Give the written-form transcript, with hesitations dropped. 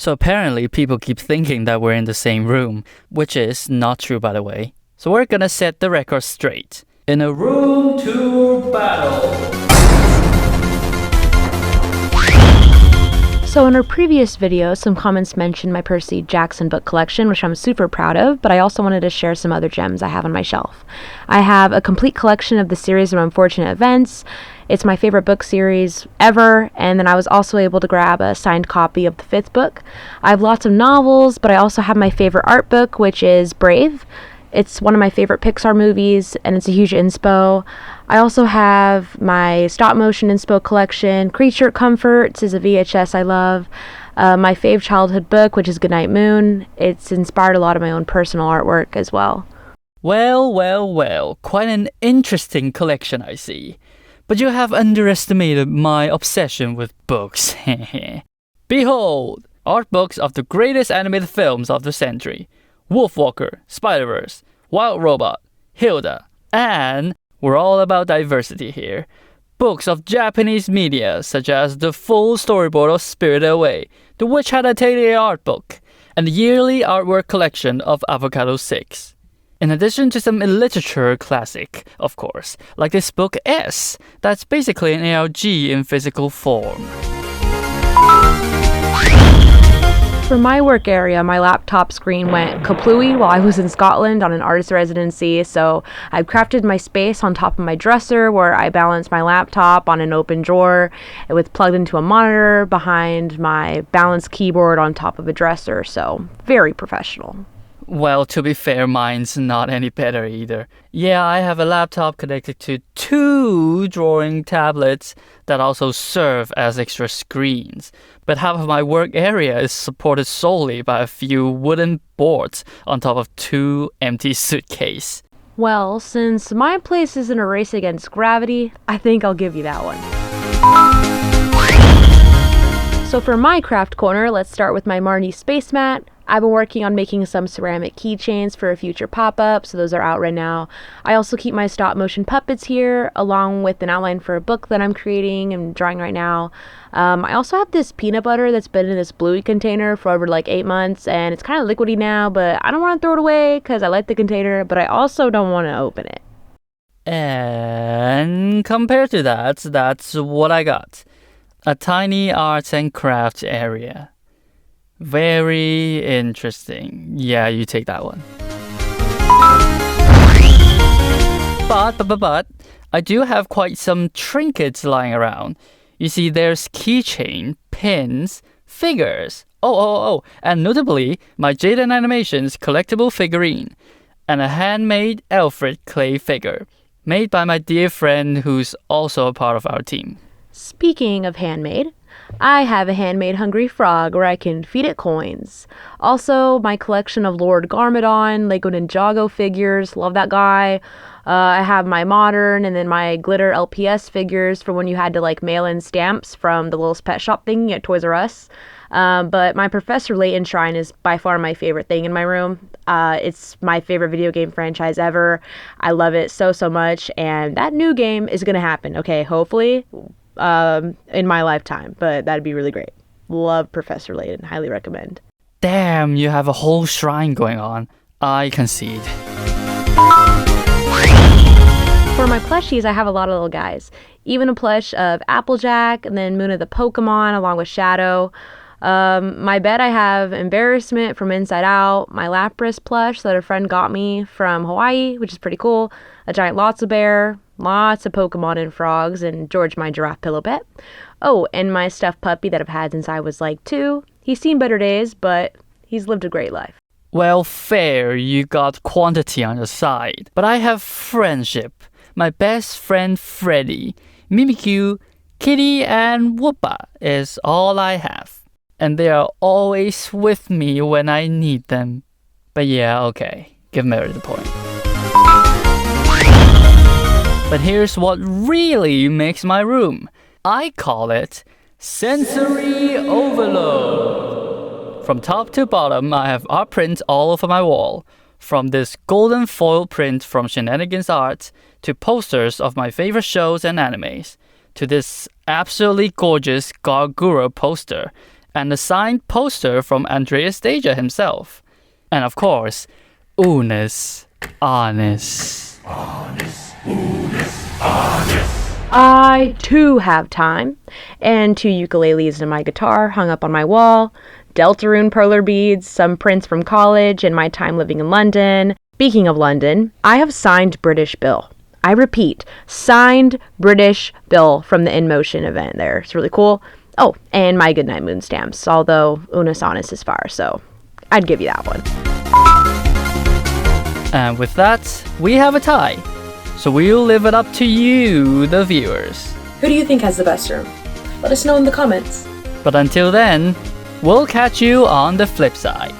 So apparently people keep thinking that we're in the same room, which is not true by the way. So we're gonna set the record straight. In a room tour battle. So in our previous video, some comments mentioned my Percy Jackson book collection, which I'm super proud of, but I also wanted to share some other gems I have on my shelf. I have a complete collection of the series of Unfortunate Events. It's my favorite book series ever, and then I was also able to grab a signed copy of the 5th book. I have lots of novels, but I also have my favorite art book, which is Brave. It's one of my favorite Pixar movies, and it's a huge inspo. I also have my stop motion inspo collection. Creature Comforts is a VHS I love. My fave childhood book, which is Goodnight Moon. It's inspired a lot of my own personal artwork as well. Well, quite an interesting collection I see. But you have underestimated my obsession with books. Behold, art books of the greatest animated films of the century. Wolfwalker, Spider-Verse, Wild Robot, Hilda, and we're all about diversity here. Books of Japanese media such as the full storyboard of Spirited Away, the Witch Hat Atelier art book, and the yearly artwork collection of Avocado 6. In addition to some literature classic, of course, like this book S, that's basically an ARG in physical form. For my work area, my laptop screen went kaplooey while I was in Scotland on an artist residency, so I've crafted my space on top of my dresser where I balance my laptop on an open drawer with plugged into a monitor behind my balanced keyboard on top of a dresser, so very professional. Well, to be fair, mine's not any better either. Yeah, I have a laptop connected to 2 drawing tablets that also serve as extra screens. But half of my work area is supported solely by a few wooden boards on top of 2 empty suitcases. Well, since my place isn't a race against gravity, I think I'll give you that one. So for my craft corner, let's start with my Marnie space mat. I've been working on making some ceramic keychains for a future pop-up, so those are out right now. I also keep my stop motion puppets here, along with an outline for a book that I'm creating and drawing right now. I also have this peanut butter that's been in this bluey container for over like 8 months, and it's kind of liquidy now, but I don't want to throw it away because I like the container, but I also don't want to open it. And compared to that, that's what I got. A tiny arts and crafts area. Very interesting. Yeah, you take that one. But, I do have quite some trinkets lying around. You see, there's keychain, pins, figures. And notably, my Jaden Animations collectible figurine. And a handmade Alfred clay figure, made by my dear friend who's also a part of our team. Speaking of handmade, I have a handmade hungry frog where I can feed it coins. Also, my collection of Lord Garmadon, Lego Ninjago figures, love that guy. I have my modern and then my glitter LPS figures for when you had to like mail in stamps from the little pet shop thing at Toys R Us. But my Professor Layton shrine is by far my favorite thing in my room. It's my favorite video game franchise ever. I love it so much, and that new game is gonna happen. Okay, hopefully. In my lifetime, but that'd be really great. Love Professor Layton, highly recommend. Damn, you have a whole shrine going on. I concede. For my plushies, I have a lot of little guys. Even a plush of Applejack, and then Moon of the Pokemon, along with Shadow. My bed, I have Embarrassment from Inside Out, my Lapras plush that a friend got me from Hawaii, which is pretty cool, a giant Lotso bear, lots of Pokemon and frogs, and George my giraffe pillow pet. Oh, and my stuffed puppy that I've had since I was like 2. He's seen better days, but he's lived a great life. Well, fair, you got quantity on your side. But I have friendship. My best friend Freddy, Mimikyu, Kitty, and Whoopa is all I have. And they are always with me when I need them. But yeah, okay, give Mary the point. But here's what really makes my room. I call it sensory overload. From top to bottom, I have art prints all over my wall. From this golden foil print from Shenanigans Art, to posters of my favorite shows and animes, to this absolutely gorgeous Gargura poster, and a signed poster from Andreas Deja himself. And of course, Unis Honest. I too have time, and 2 ukuleles and my guitar hung up on my wall, Deltarune perler beads, some prints from college and my time living in London. Speaking of London, I have signed British Bill. I repeat, signed British Bill from the InMotion event there. It's really cool. Oh, and my Goodnight Moon stamps, although Unis Honest is far, so I'd give you that one. And with that, we have a tie. So we'll leave it up to you, the viewers. Who do you think has the best room? Let us know in the comments. But until then, we'll catch you on the flip side.